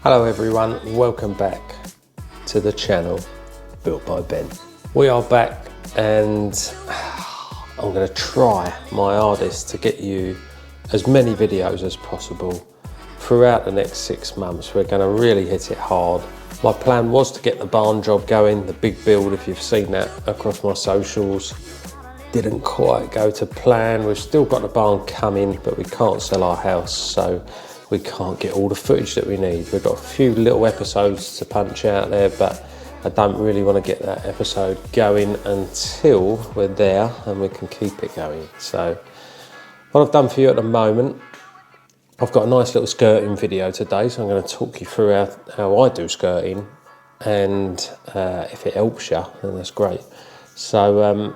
Hello everyone, welcome back to the channel Built by Ben. We are back and I'm going to try my hardest to get you as many videos as possible throughout the next 6 months. We're going to really hit it hard. My plan was to get the barn job going, the big build, if you've seen that across my socials. Didn't quite go to plan. We've still got the barn coming, but we can't sell our house, so we can't get all the footage that we need. We've got a few little episodes to punch out there, but I don't really want to get that episode going until we're there and we can keep it going. So what I've done for you at the moment, I've got a nice little skirting video today, so I'm going to talk you through how I do skirting, and if it helps you, then that's great. So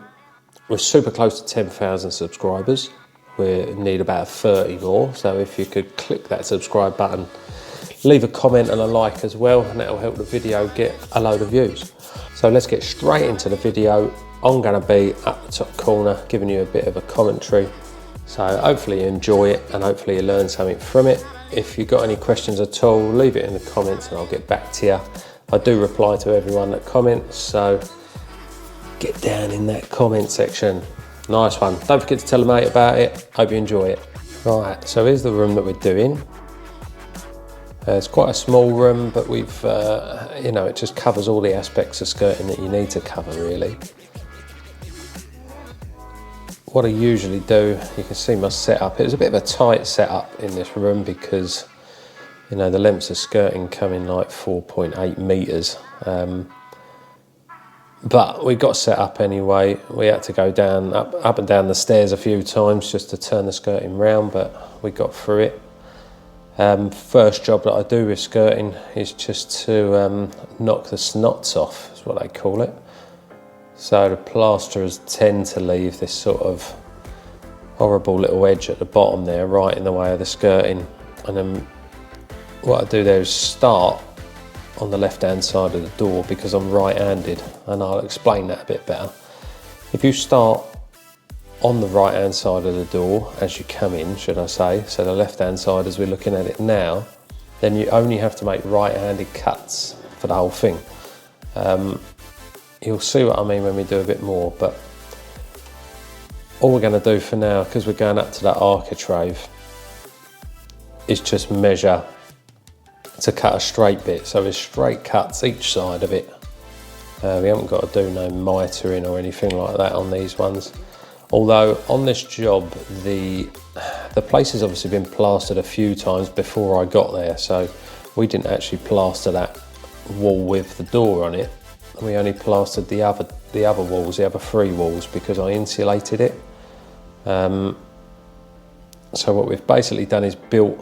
we're super close to 10,000 subscribers. We need about 30 more, so if you could click that subscribe button, leave a comment and a like as well, and that'll help the video get a load of views. So let's get straight into the video. I'm going to be up the top corner giving you a bit of a commentary, so hopefully you enjoy it and hopefully you learn something from it. If you've got any questions at all, leave it in the comments and I'll get back to you. I do reply to everyone that comments, so get down in that comment section. Nice one. Don't forget to tell a mate about it. Hope you enjoy it. Right, so here's the room that we're doing. It's quite a small room, but we've, it just covers all the aspects of skirting that you need to cover, really. What I usually do, you can see my setup. It was a bit of a tight setup in this room because, the lengths of skirting come in like 4.8 metres. But we got set up anyway. We had to go down, up and down the stairs a few times just to turn the skirting round, but we got through it. First job that I do with skirting is just to knock the snots off, is what they call it. So the plasterers tend to leave this sort of horrible little edge at the bottom there, right in the way of the skirting. And then what I do there is start on the left hand side of the door because I'm right-handed, and I'll explain that a bit better. If you start on the right hand side of the door as you come in, should I say, so the left hand side as we're looking at it now, then you only have to make right-handed cuts for the whole thing. You'll see what I mean when we do a bit more, but all we're going to do for now, because we're going up to that architrave, is just measure to cut a straight bit, so there's straight cuts each side of it. We haven't got to do no mitering or anything like that on these ones. Although on this job, the place has obviously been plastered a few times before I got there, so we didn't actually plaster that wall with the door on it. We only plastered the other walls, the other 3 walls, because I insulated it. So what we've basically done is built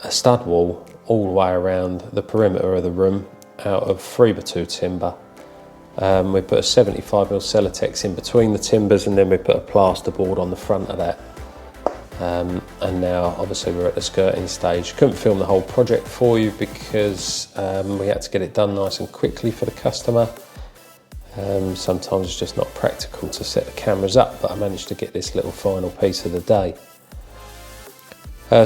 a stud wall all the way around the perimeter of the room out of 3x2 timber. We put a 75mm Celotex in between the timbers, and then we put a plasterboard on the front of that. And now obviously we're at the skirting stage. Couldn't film the whole project for you because we had to get it done nice and quickly for the customer. Sometimes it's just not practical to set the cameras up, but I managed to get this little final piece of the day.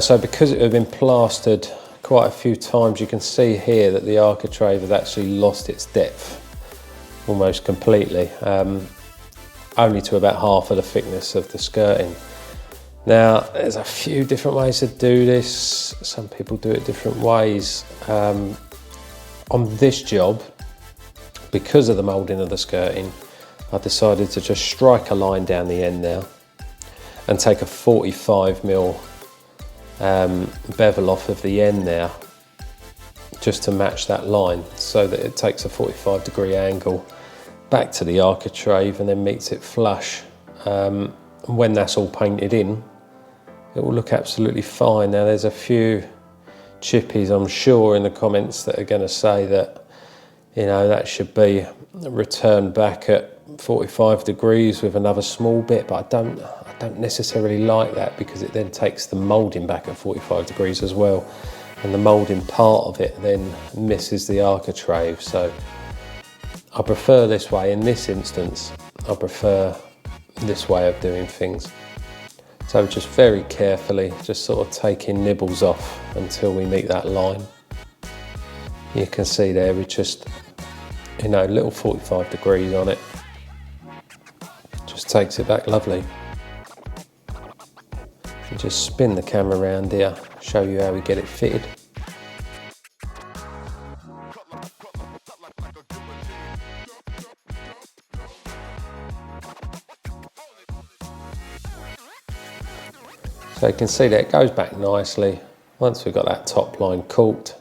So because it had been plastered quite a few times, you can see here that the architrave has actually lost its depth almost completely, only to about half of the thickness of the skirting. Now, there's a few different ways to do this. Some people do it different ways. On this job, because of the moulding of the skirting, I decided to just strike a line down the end now and take a 45mm bevel off of the end there, just to match that line, so that it takes a 45-degree angle back to the architrave and then meets it flush. When that's all painted in, it will look absolutely fine. Now there's a few chippies, I'm sure, in the comments that are going to say that that should be returned back at 45 degrees with another small bit, but I don't necessarily like that, because it then takes the moulding back at 45 degrees as well, and the moulding part of it then misses the architrave. So I prefer this way. In this instance, I prefer this way of doing things. So just very carefully, just sort of taking nibbles off until we meet that line. You can see there, we just, you know, little 45 degrees on it. Just takes it back lovely. And just spin the camera around here, show you how we get it fitted. So you can see that it goes back nicely. Once we've got that top line caulked,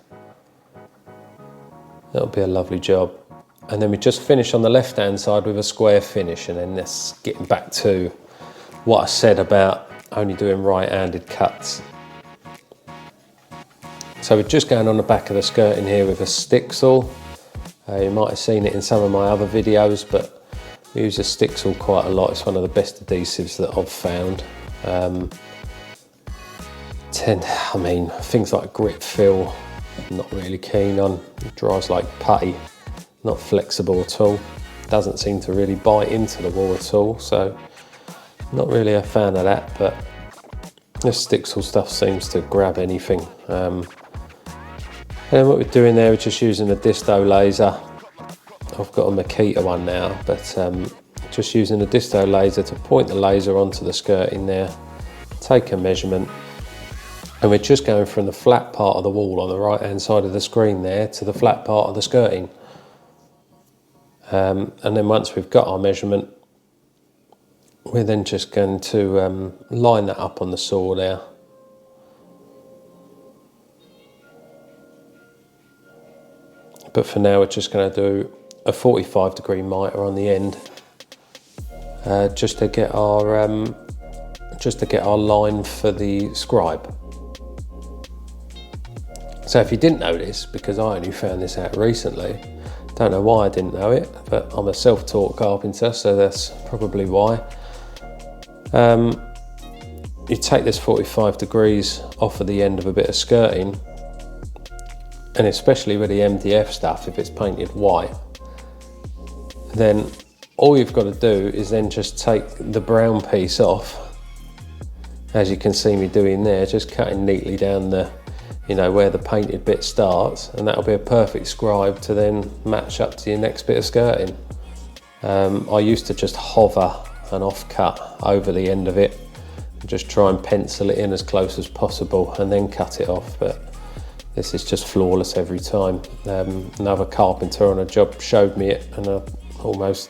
it'll be a lovely job. And then we just finish on the left hand side with a square finish, and then that's getting back to what I said about only doing right-handed cuts. So we're just going on the back of the skirt in here with a stick saw. You might have seen it in some of my other videos, but we use a stick saw quite a lot. It's one of the best adhesives that I've found. I mean, things like grip fill, I'm not really keen on. It dries like putty, not flexible at all. Doesn't seem to really bite into the wall at all, so not really a fan of that, but this stick saw stuff seems to grab anything. And what we're doing there is just using a disto laser. I've got a Makita one now, but just using a disto laser to point the laser onto the skirt in there, take a measurement, and we're just going from the flat part of the wall on the right hand side of the screen there to the flat part of the skirting. And then once we've got our measurement, we're then just going to line that up on the saw there. But for now we're just going to do a 45 degree mitre on the end, just to get our line for the scribe. So if you didn't know this, because I only found this out recently, don't know why I didn't know it, but I'm a self-taught carpenter, so that's probably why. You take this 45 degrees off of the end of a bit of skirting, and especially with the MDF stuff, if it's painted white, then all you've got to do is then just take the brown piece off, as you can see me doing there, just cutting neatly down the, you know, where the painted bit starts, and that'll be a perfect scribe to then match up to your next bit of skirting. I used to just hover an offcut over the end of it and just try and pencil it in as close as possible and then cut it off, but this is just flawless every time. Another carpenter on a job showed me it, and I almost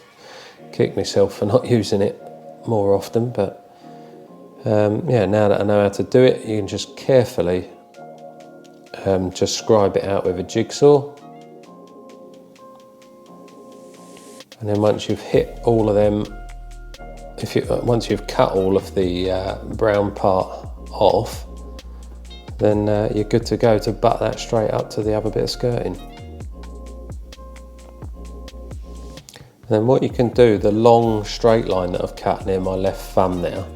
kicked myself for not using it more often, but yeah, now that I know how to do it, you can just carefully just scribe it out with a jigsaw, and then once you've hit all of them, once you've cut all of the brown part off, then you're good to go to butt that straight up to the other bit of skirting. And then what you can do, the long straight line that I've cut near my left thumb now,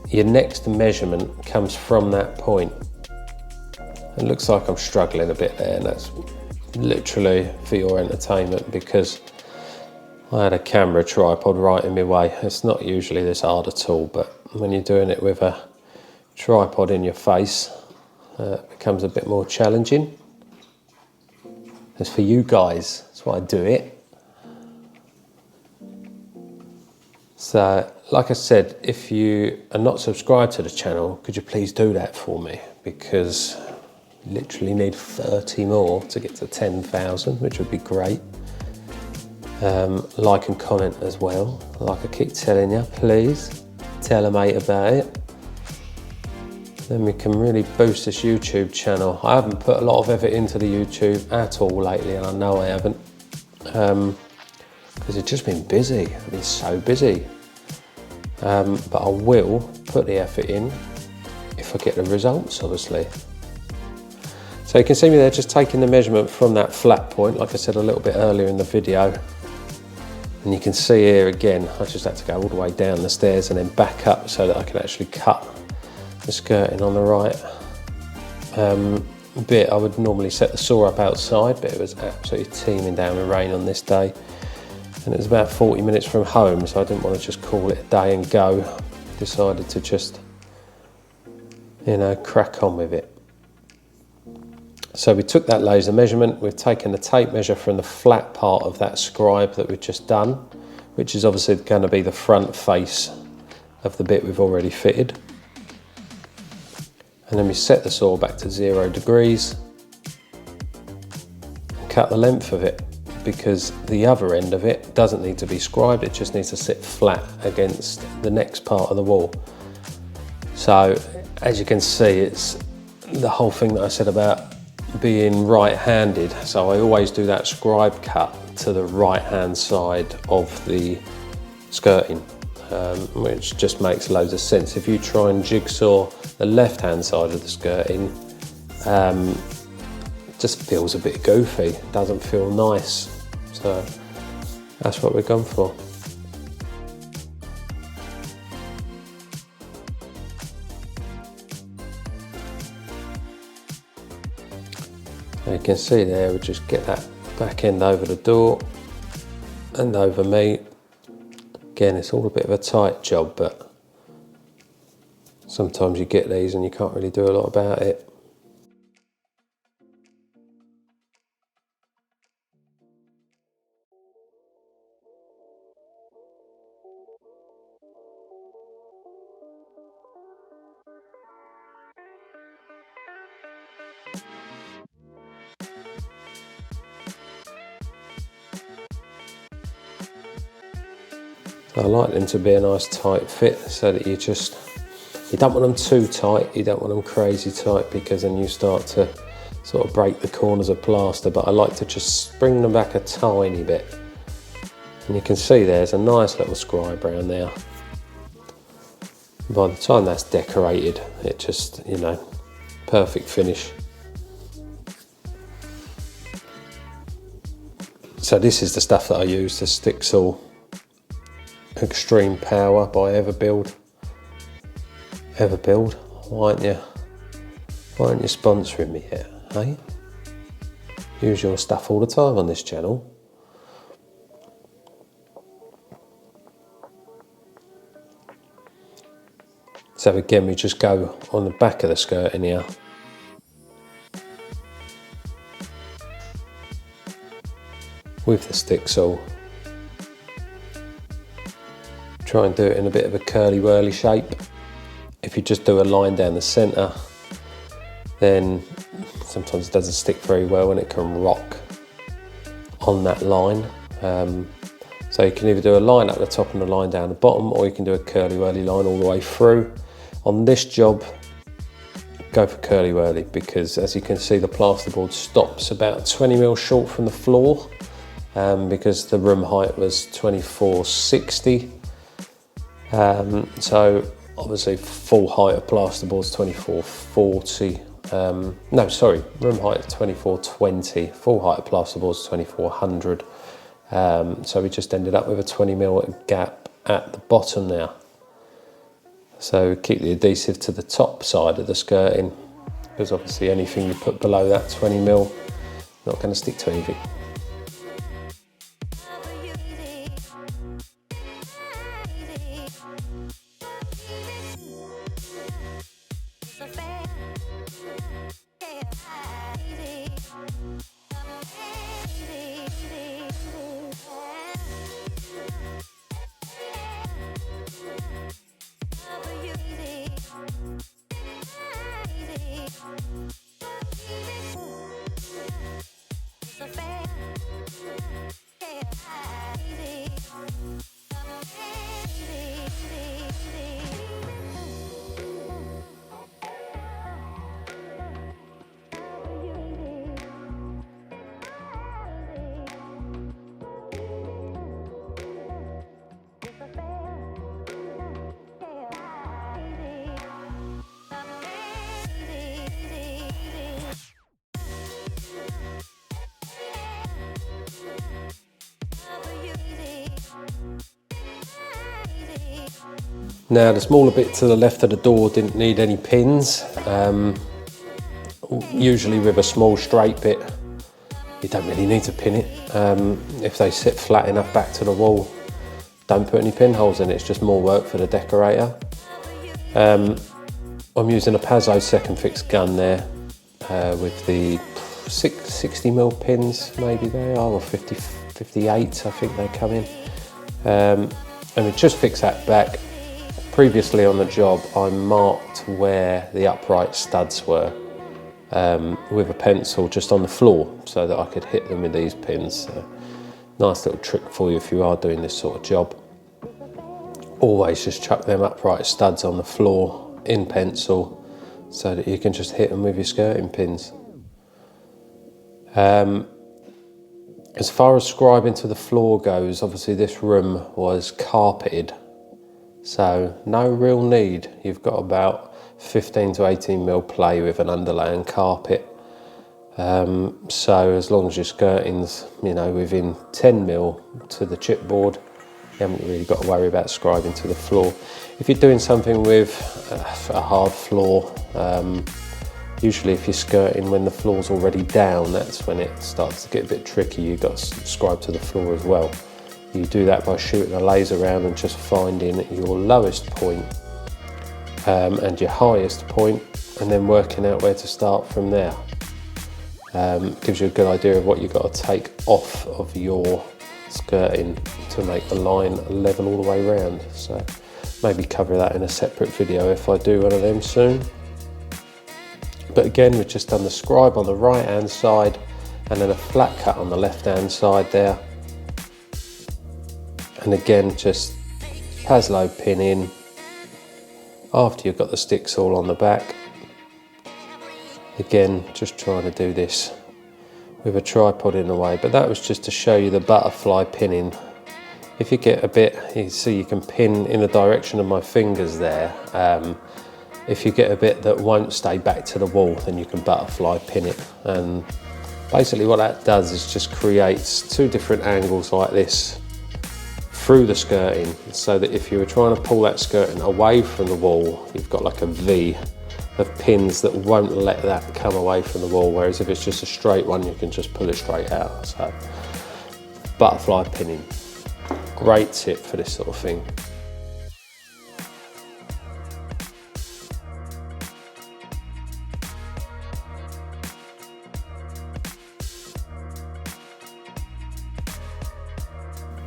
your next measurement comes from that point. It looks like I'm struggling a bit there, and that's literally for your entertainment because I had a camera tripod right in my way. It's not usually this hard at all, but when you're doing it with a tripod in your face, it becomes a bit more challenging. It's for you guys, that's why I do it. So, like I said, if you are not subscribed to the channel, could you please do that for me? Because I literally need 30 more to get to 10,000, which would be great. Like and comment as well. Like I keep telling you, please tell a mate about it. Then we can really boost this YouTube channel. I haven't put a lot of effort into the YouTube at all lately, and I know I haven't. Because it's just been busy. I've been so busy. But I will put the effort in if I get the results, obviously. So you can see me there just taking the measurement from that flat point, like I said a little bit earlier in the video. And you can see here again, I just had to go all the way down the stairs and then back up so that I can actually cut the skirting on the right bit. I would normally set the saw up outside, but it was absolutely teeming down with rain on this day. And it was about 40 minutes from home, so I didn't want to just call it a day and go. decided to just, you know, crack on with it. So we took that laser measurement, we've taken the tape measure from the flat part of that scribe that we've just done, which is obviously going to be the front face of the bit we've already fitted. And then we set the saw back to 0 degrees and cut the length of it, because the other end of it doesn't need to be scribed, it just needs to sit flat against the next part of the wall. So as you can see, it's the whole thing that I said about being right-handed. So I always do that scribe cut to the right-hand side of the skirting, which just makes loads of sense. If you try and jigsaw the left-hand side of the skirting, it just feels a bit goofy, doesn't feel nice. So that's what we've gone for. You can see there, we just get that back end over the door and over me. Again, it's all a bit of a tight job, but sometimes you get these and you can't really do a lot about it. I like them to be a nice tight fit, so that you don't want them too tight, you don't want them crazy tight, because then you start to sort of break the corners of plaster. But I like to just spring them back a tiny bit. And you can see there's a nice little scribe around there. By the time that's decorated, it just, you know, perfect finish. So this is the stuff that I use, the stick saw. Extreme Power by Everbuild. Everbuild, why aren't you sponsoring me yet, eh? Use your stuff all the time on this channel. So again, we just go on the back of the skirt in here. With the stick saw. Try and do it in a bit of a curly-whirly shape. If you just do a line down the centre, then sometimes it doesn't stick very well and it can rock on that line. So you can either do a line up the top and a line down the bottom, or you can do a curly-whirly line all the way through. On this job, go for curly-whirly, because as you can see, the plasterboard stops about 20mm short from the floor, because the room height was 2460. So obviously full height of plasterboard is 2440. No, sorry, room height is 2420. Full height of plasterboard is 2400. So we just ended up with a 20mm gap at the bottom now. So keep the adhesive to the top side of the skirting, because obviously anything you put below that 20mm, not going to stick to anything. Now the smaller bit to the left of the door didn't need any pins. Usually with a small straight bit, you don't really need to pin it. If they sit flat enough back to the wall, don't put any pinholes in it, it's just more work for the decorator. I'm using a Pazzo second fix gun there with the 60mm pins, maybe they are, or 58 I think they come in. And we just fix that back. Previously on the job I marked where the upright studs were with a pencil just on the floor so that I could hit them with these pins. So, nice little trick for you if you are doing this sort of job. Always just chuck them upright studs on the floor in pencil so that you can just hit them with your skirting pins. As far as scribing to the floor goes, obviously this room was carpeted, so no real need. You've got about 15 to 18mm play with an underlaying carpet. So as long as your skirting's, you know, within 10mm to the chipboard, you haven't really got to worry about scribing to the floor. If you're doing something with a hard floor, usually if you're skirting when the floor's already down, that's when it starts to get a bit tricky. You've got to scribe to the floor as well. You do that by shooting a laser round and just finding your lowest point and your highest point, and then working out where to start from there. Gives you a good idea of what you've got to take off of your skirting to make the line level all the way around. So maybe cover that in a separate video if I do one of them soon. But again, we've just done the scribe on the right hand side and then a flat cut on the left hand side there. And again, just Pazzo pin in after you've got the sticks all on the back. Again, just trying to do this with a tripod in the way, but that was just to show you the butterfly pinning. If you get a bit, you see you can pin in the direction of my fingers there. If you get a bit that won't stay back to the wall, then you can butterfly pin it. And basically what that does is just creates two different angles like this through the skirting, so that if you were trying to pull that skirting away from the wall, you've got like a V of pins that won't let that come away from the wall, whereas if it's just a straight one, you can just pull it straight out. So butterfly pinning, great tip for this sort of thing.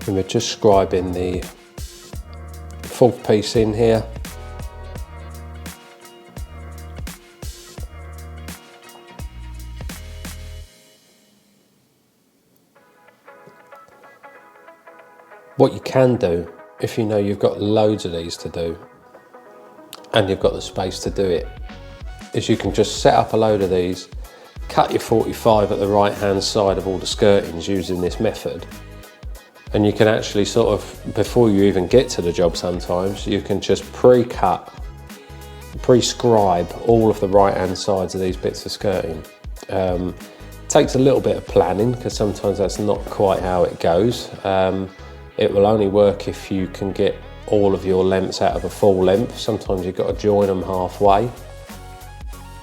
And we're just scribing the fourth piece in here. What you can do, if you know you've got loads of these to do and you've got the space to do it, is you can just set up a load of these, cut your 45 at the right hand side of all the skirtings using this method. And you can actually sort of, before you even get to the job sometimes, you can just pre-cut, pre-scribe all of the right-hand sides of these bits of skirting. Takes a little bit of planning, because sometimes that's not quite how it goes. It will only work if you can get all of your lengths out of a full length. Sometimes you've got to join them halfway.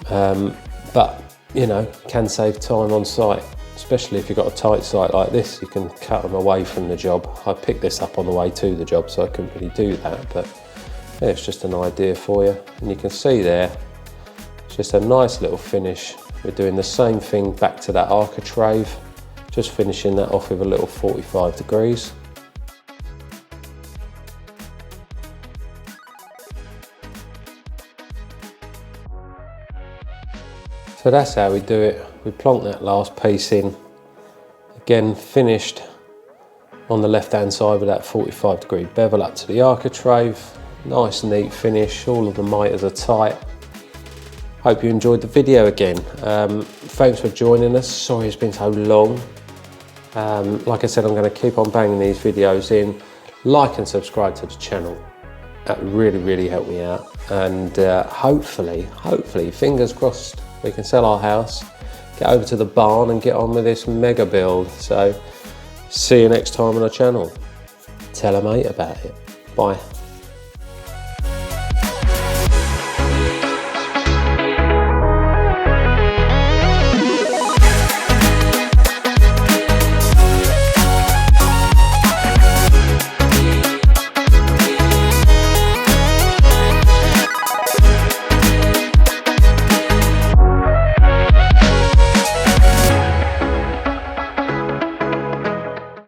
But, you know, can save time on site. Especially if you've got a tight site like this, you can cut them away from the job. I picked this up on the way to the job, so I couldn't really do that, but yeah, it's just an idea for you. And you can see there, it's just a nice little finish. We're doing the same thing back to that architrave, just finishing that off with a little 45 degrees. So that's how we do it. We plonk that last piece in. Again, finished on the left hand side with that 45-degree bevel up to the architrave. Nice neat finish, all of the miters are tight. Hope you enjoyed the video again. Thanks for joining us. Sorry it's been so long. Like I said, I'm going to keep on banging these videos in. Like and subscribe to the channel. That really helped me out. And hopefully, fingers crossed, we can sell our house, get over to the barn and get on with this mega build. So see you next time on the channel. Tell a mate about it. Bye.